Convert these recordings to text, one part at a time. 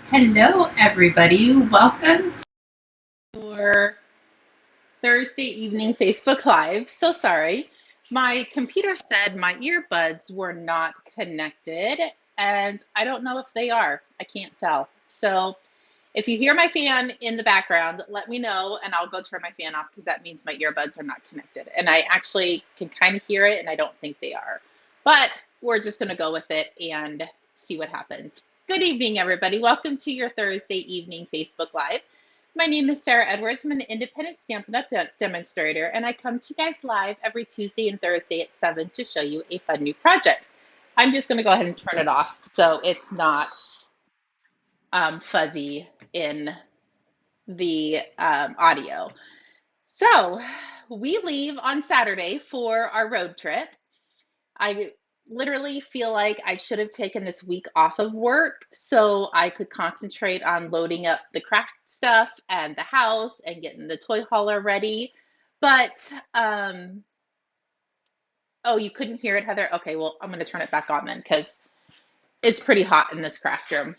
Hello, everybody. Welcome to our Thursday evening Facebook Live. So sorry. My computer said my earbuds were not connected, and I don't know if they are. I can't tell. So if you hear my fan in the background, let me know, and I'll go turn my fan off because that means my earbuds are not connected. And I actually can kind of hear it, and I don't think they are. But we're just going to go with it and see what happens. Good evening, everybody. Welcome to your Thursday evening Facebook Live. My name is Sarah Edwards. I'm an independent Stampin' Up! Demonstrator, and I come to you guys live every Tuesday and Thursday at 7 to show you a fun new project. I'm just going to go ahead and turn it off so it's not fuzzy in the audio. So we leave on Saturday for our road trip. I literally feel like I should have taken this week off of work so I could concentrate on loading up the craft stuff and the house and getting the toy hauler ready. But, oh, you couldn't hear it, Heather? Okay, well, I'm going to turn it back on then because it's pretty hot in this craft room.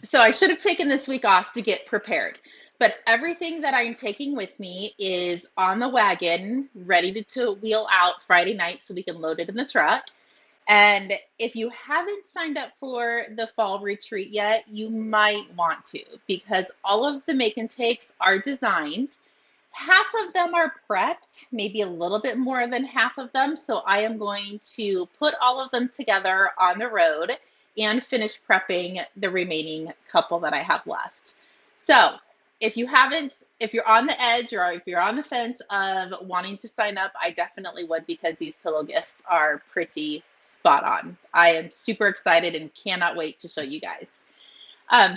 So I should have taken this week off to get prepared. But everything that I'm taking with me is on the wagon, ready to wheel out Friday night so we can load it in the truck. And if you haven't signed up for the fall retreat yet, you might want to because all of the make and takes are designed. Half of them are prepped, maybe a little bit more than half of them. So I am going to put all of them together on the road and finish prepping the remaining couple that I have left. So if you're on the edge or if you're on the fence of wanting to sign up, I definitely would because these pillow gifts are pretty spot on. I am super excited and cannot wait to show you guys.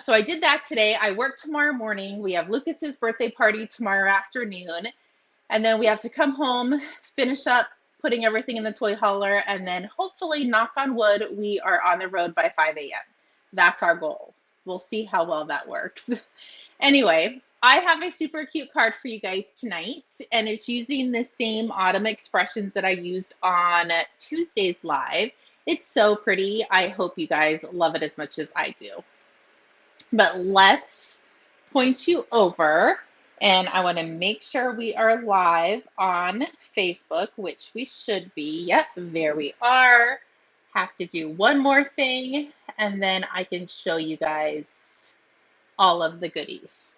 So I did that today. I work tomorrow morning. We have Lucas's birthday party tomorrow afternoon. And then we have to come home, finish up putting everything in the toy hauler, and then hopefully, knock on wood, we are on the road by 5 a.m. That's our goal. We'll see how well that works. Anyway, I have a super cute card for you guys tonight, and it's using the same autumn expressions that I used on Tuesday's live. It's so pretty. I hope you guys love it as much as I do. But let's point you over, and I want to make sure we are live on Facebook, which we should be. Yep, there we are. Have to do one more thing, and then I can show you guys all of the goodies.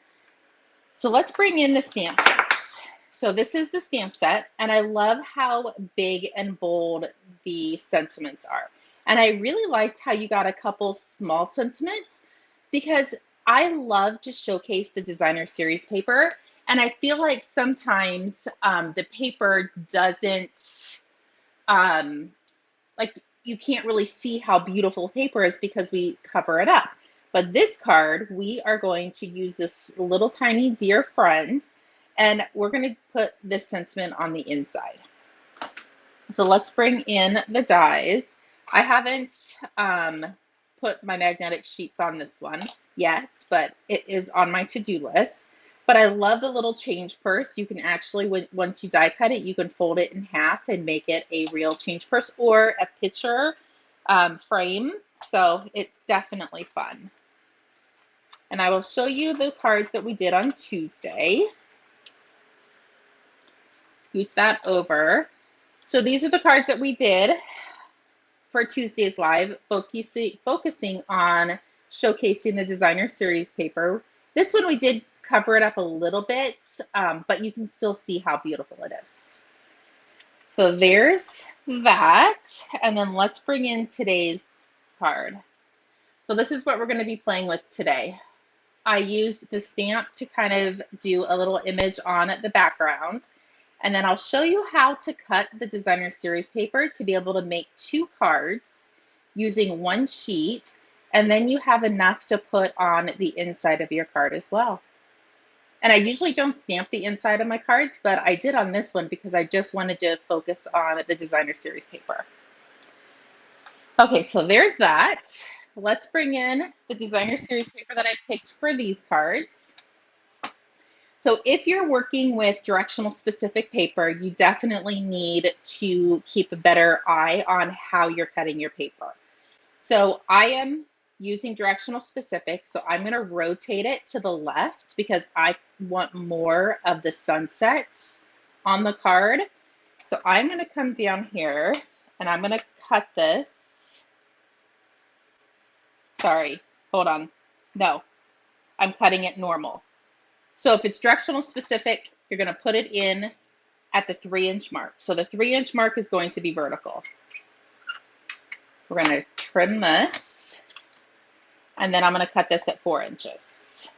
So let's bring in the stamp sets. So this is the stamp set, and I love how big and bold the sentiments are. And I really liked how you got a couple small sentiments because I love to showcase the designer series paper. And I feel like sometimes the paper doesn't, like you can't really see how beautiful paper is because we cover it up. But this card, we are going to use this little tiny dear friend, and we're going to put this sentiment on the inside. So let's bring in the dies. I haven't put my magnetic sheets on this one yet, but it is on my to-do list. But I love the little change purse. You can actually, once you die cut it, you can fold it in half and make it a real change purse or a picture frame. So it's definitely fun. And I will show you the cards that we did on Tuesday. Scoot that over. So these are the cards that we did for Tuesday's live, focusing on showcasing the designer series paper. This one we did cover it up a little bit, but you can still see how beautiful it is. So there's that. And then let's bring in today's card. So this is what we're going to be playing with today. I used the stamp to kind of do a little image on the background. And then I'll show you how to cut the designer series paper to be able to make 2 cards using 1 sheet. And then you have enough to put on the inside of your card as well. And I usually don't stamp the inside of my cards, but I did on this one because I just wanted to focus on the designer series paper. Okay, so there's that. Let's bring in the designer series paper that I picked for these cards. So if you're working with directional specific paper, you definitely need to keep a better eye on how you're cutting your paper. So I am using directional specific. So I'm going to rotate it to the left because I want more of the sunsets on the card. So I'm going to come down here and I'm going to cut this. Sorry, hold on. No, I'm cutting it normal. So if it's directional specific, you're going to put it in at the 3-inch mark. So the 3-inch mark is going to be vertical. We're going to trim this, and then I'm going to cut this at 4 inches.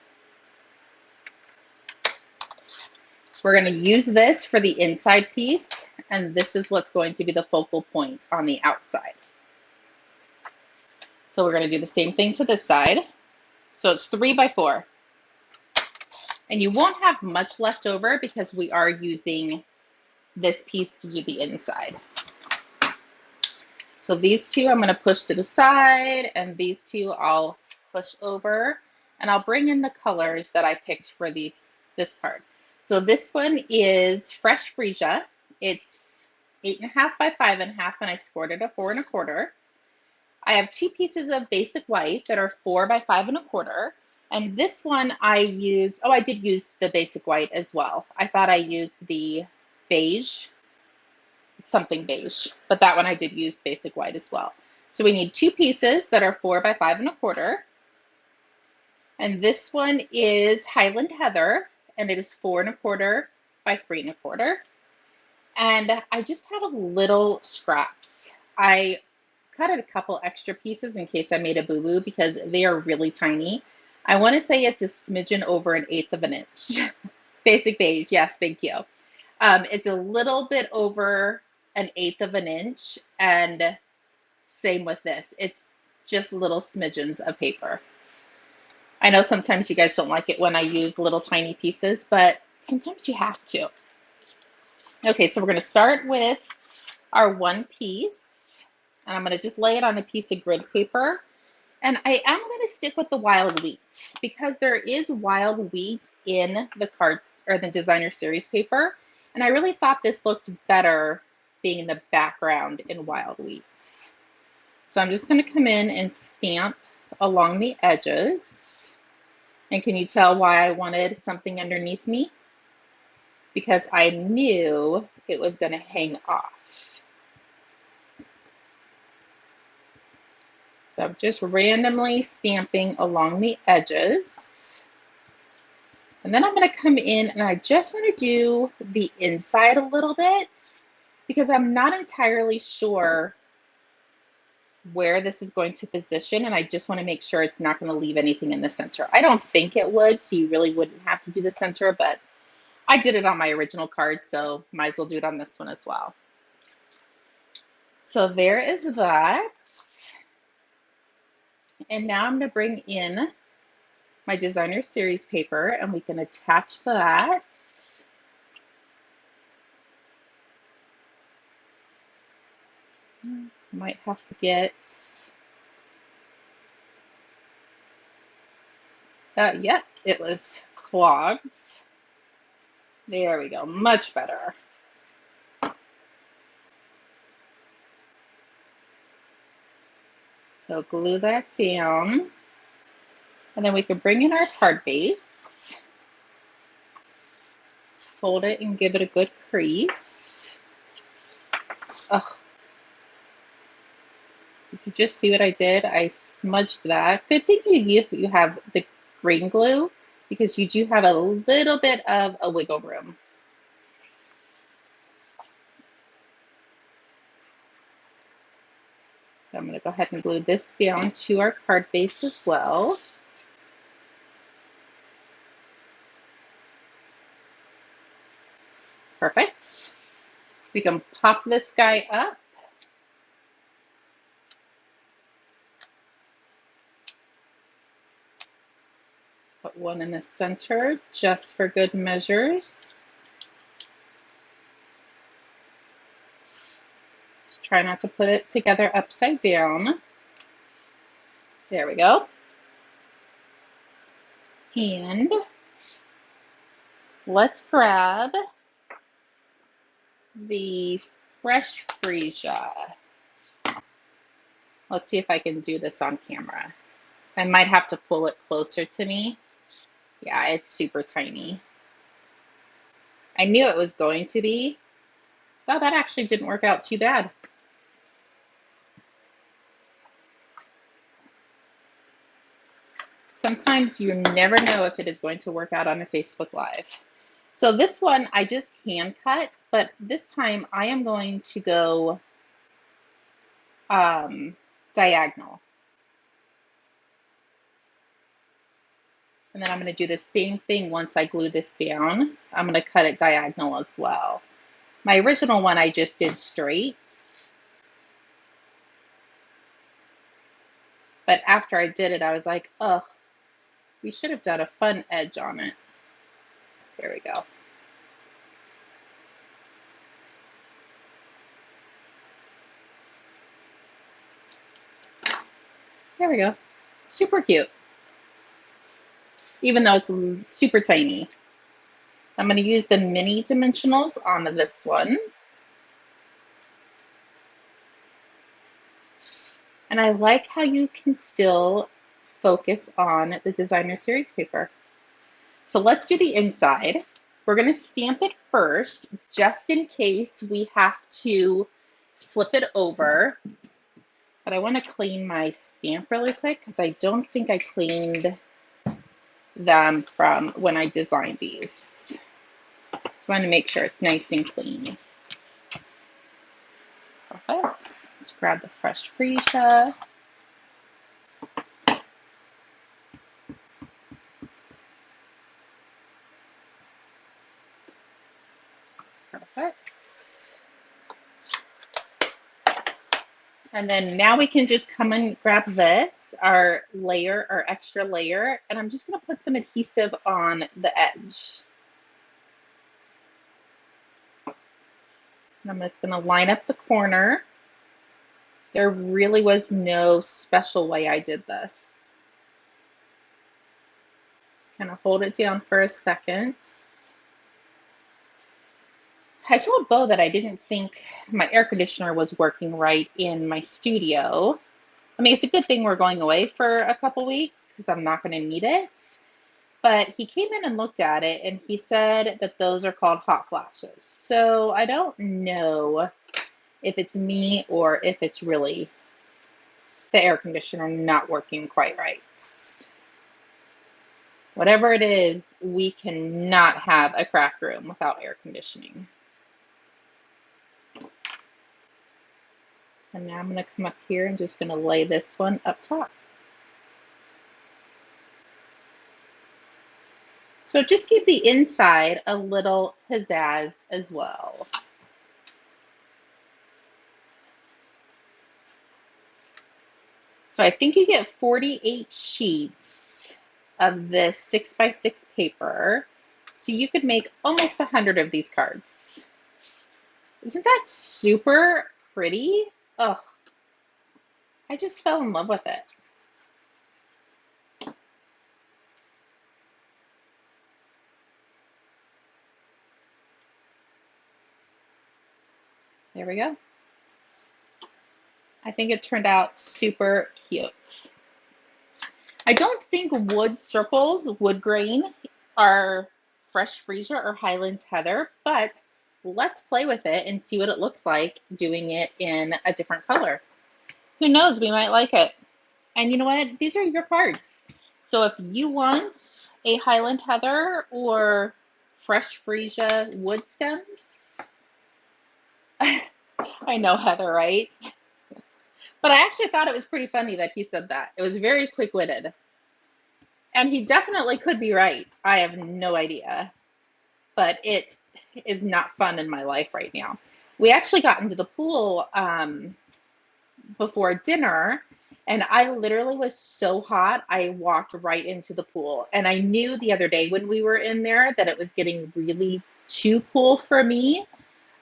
We're going to use this for the inside piece, and this is what's going to be the focal point on the outside. So we're going to do the same thing to this side. So it's 3 by 4. And you won't have much left over because we are using this piece to do the inside. So these two I'm going to push to the side, and these two I'll push over, and I'll bring in the colors that I picked for this card. So this one is Fresh Freesia. It's 8.5 by 5.5, and I scored it a 4 1/4. I have 2 pieces of basic white that are 4 by 5 1/4. And this one I used, I did use the basic white as well. I thought I used the beige, something beige, but that one I did use basic white as well. So we need 2 pieces that are 4 by 5 1/4. And this one is Highland Heather, and it is 4 1/4 by 3 1/4. And I just have a little scraps. I cut a couple extra pieces in case I made a boo-boo because they are really tiny. I want to say it's a smidgen over 1/8 of an inch. Basic beige, yes, thank you. It's a little bit over 1/8 of an inch, and same with this. It's just little smidgens of paper. I know sometimes you guys don't like it when I use little tiny pieces, but sometimes you have to. Okay, so we're going to start with our one piece, and I'm going to just lay it on a piece of grid paper. And I am going to stick with the wild wheat because there is wild wheat in the cards or the designer series paper. And I really thought this looked better being in the background in wild wheat. So I'm just going to come in and stamp along the edges. And can you tell why I wanted something underneath me? Because I knew it was going to hang off. So I'm just randomly stamping along the edges. And then I'm going to come in and I just want to do the inside a little bit because I'm not entirely sure where this is going to position, and I just want to make sure it's not going to leave anything in the center. I don't think it would, so you really wouldn't have to do the center, but I did it on my original card, so might as well do it on this one as well. So there is that. And now I'm going to bring in my designer series paper, and we can attach that. Might have to get, yep, it was clogged. There we go, much better. So glue that down, and then we can bring in our card base. Just fold it and give it a good crease. Oh, you can just see what I did. I smudged that. Good thing you have the green glue because you do have a little bit of a wiggle room. So I'm going to go ahead and glue this down to our card base as well. Perfect. We can pop this guy up. Put one in the center just for good measures. Just try not to put it together upside down. There we go. And let's grab the Fresh Freesia. Let's see if I can do this on camera. I might have to pull it closer to me. Yeah, it's super tiny. I knew it was going to be. Well, that actually didn't work out too bad. Sometimes you never know if it is going to work out on a Facebook Live. So this one I just hand cut, but this time I am going to go diagonal. And then I'm going to do the same thing once I glue this down. I'm going to cut it diagonal as well. My original one I just did straight. But after I did it, I was like, oh, we should have done a fun edge on it. There we go. There we go. Super cute. Even though it's super tiny. I'm going to use the mini dimensionals on this one. And I like how you can still focus on the designer series paper. So let's do the inside. We're going to stamp it first, just in case we have to flip it over. But I want to clean my stamp really quick because I don't think I cleaned them from when I designed these. So I want to make sure it's nice and clean. Perfect. Let's grab the fresh freesia. Perfect. And then now we can just come and grab this, our layer, our extra layer, and I'm just going to put some adhesive on the edge. And I'm just going to line up the corner. There really was no special way I did this. Just kind of hold it down for a second. I told Bo that I didn't think my air conditioner was working right in my studio. I mean, it's a good thing we're going away for a couple weeks because I'm not going to need it. But he came in and looked at it and he said that those are called hot flashes. So I don't know if it's me or if it's really the air conditioner not working quite right. Whatever it is, we cannot have a craft room without air conditioning. So now I'm going to come up here and just going to lay this one up top. So just give the inside a little pizzazz as well. So I think you get 48 sheets of this 6x6 paper. So you could make almost 100 of these cards. Isn't that super pretty? Oh, I just fell in love with it. There we go. I think it turned out super cute. I don't think wood circles, wood grain, are fresh freesia or Highlands heather, but let's play with it and see what it looks like doing it in a different color. Who knows, we might like it. And you know what? These are your cards. So if you want a Highland heather or fresh freesia wood stems, I know Heather, right? But I actually thought it was pretty funny that he said that. It was very quick-witted. And he definitely could be right. I have no idea. But it is not fun in my life right now. We actually got into the pool before dinner, and I literally was so hot, I walked right into the pool. And I knew the other day when we were in there that it was getting really too cool for me.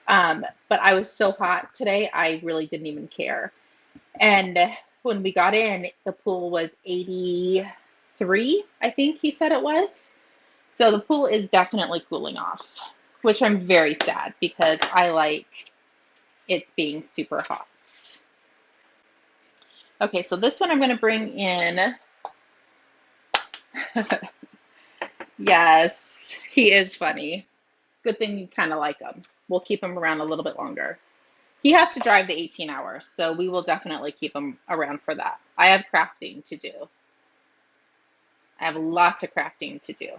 But I was so hot today, I really didn't even care. And when we got in, the pool was 83, I think he said it was. So the pool is definitely cooling off, which I'm very sad because I like it being super hot. Okay, so this one I'm going to bring in Yes, he is funny. Good thing you kind of like him. We'll keep him around a little bit longer. He has to drive the 18 hours, so we will definitely keep him around for that. I have crafting to do. I have lots of crafting to do.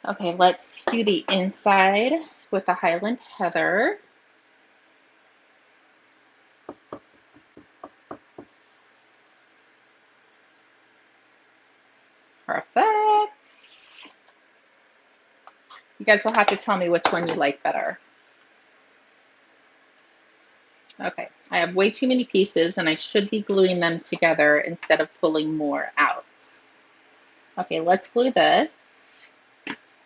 Okay, let's do the inside with the Highland Heather. Perfect. You guys will have to tell me which one you like better. Okay, I have way too many pieces and I should be gluing them together instead of pulling more out. Okay, let's glue this.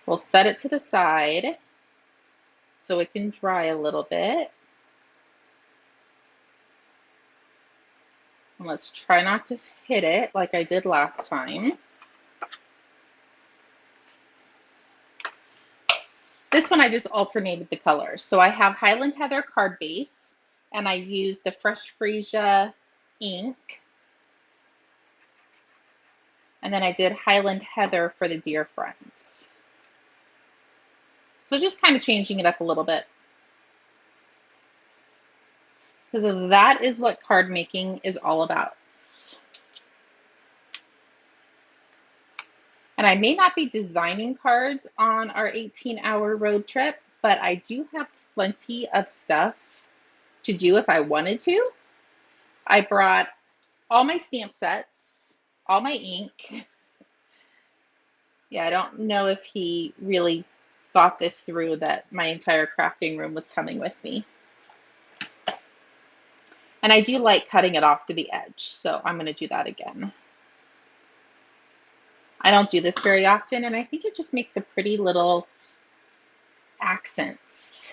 We'll set it to the side so it can dry a little bit. And let's try not to hit it like I did last time. This one I just alternated the colors. So I have Highland Heather CardBase and I use the Fresh Freesia ink. And then I did Highland Heather for the dear friends. So just kind of changing it up a little bit. Because that is what card making is all about. And I may not be designing cards on our 18-hour road trip, but I do have plenty of stuff to do if I wanted to. I brought all my stamp sets, all my ink. Yeah, I don't know if he really thought this through that my entire crafting room was coming with me. And I do like cutting it off to the edge, so I'm going to do that again. I don't do this very often, and I think it just makes a pretty little accents.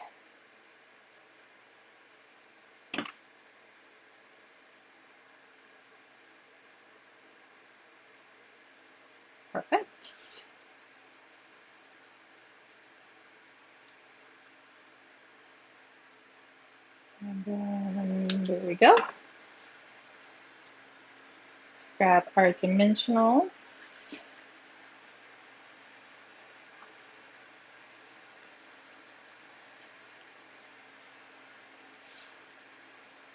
Perfect. And then there we go. Let's grab our dimensionals.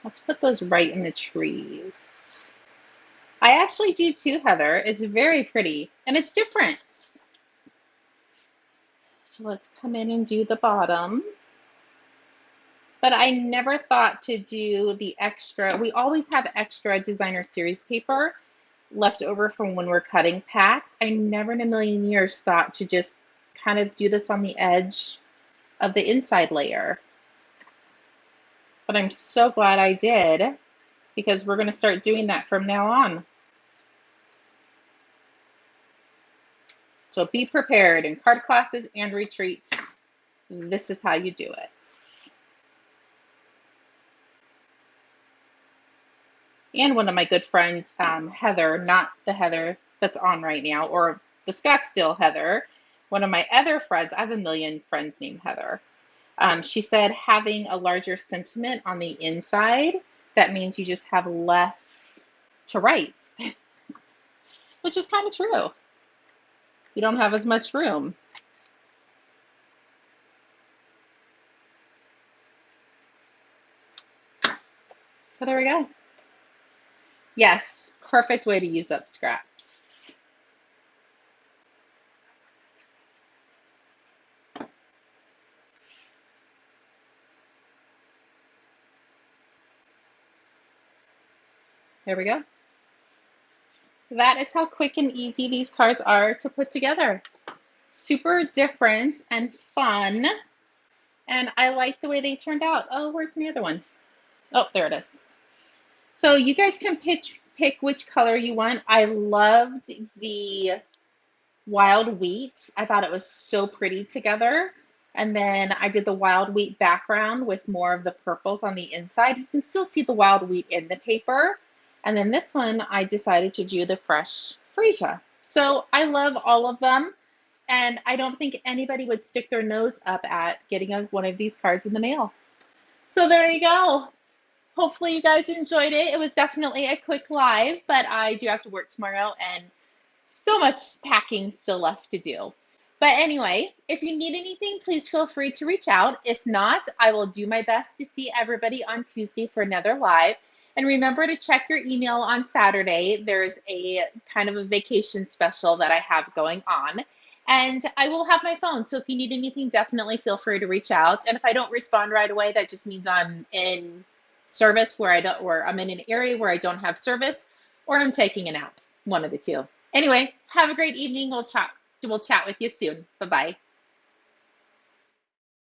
Let's put those right in the trees. I actually do too, Heather. It's very pretty and it's different. So let's come in and do the bottom. But I never thought to do the extra. We always have extra designer series paper left over from when we're cutting packs. I never in a million years thought to just kind of do this on the edge of the inside layer. But I'm so glad I did because we're going to start doing that from now on. So be prepared in card classes and retreats. This is how you do it. And one of my good friends, Heather, not the Heather that's on right now, or the Scottsdale Heather, one of my other friends, I have a million friends named Heather. She said having a larger sentiment on the inside, that means you just have less to write, which is kind of true. You don't have as much room. So there we go. Yes, perfect way to use up scraps. There we go. That is how quick and easy these cards are to put together. Super different and fun. And I like the way they turned out. Oh, where's my other one? Oh, there it is. So you guys can pick which color you want. I loved the wild wheat. I thought it was so pretty together. And then I did the wild wheat background with more of the purples on the inside. You can still see the wild wheat in the paper. And then this one, I decided to do the Fresh Freesia. So I love all of them. And I don't think anybody would stick their nose up at getting one of these cards in the mail. So there you go. Hopefully you guys enjoyed it. It was definitely a quick live, but I do have to work tomorrow and so much packing still left to do. But anyway, if you need anything, please feel free to reach out. If not, I will do my best to see everybody on Tuesday for another live. And remember to check your email on Saturday. There's a kind of a vacation special that I have going on. And I will have my phone. So if you need anything, definitely feel free to reach out. And if I don't respond right away, that just means I'm in service where I don't, or I'm in an area where I don't have service, or I'm taking a nap. One of the two. Anyway, have a great evening. We'll chat with you soon. Bye-bye.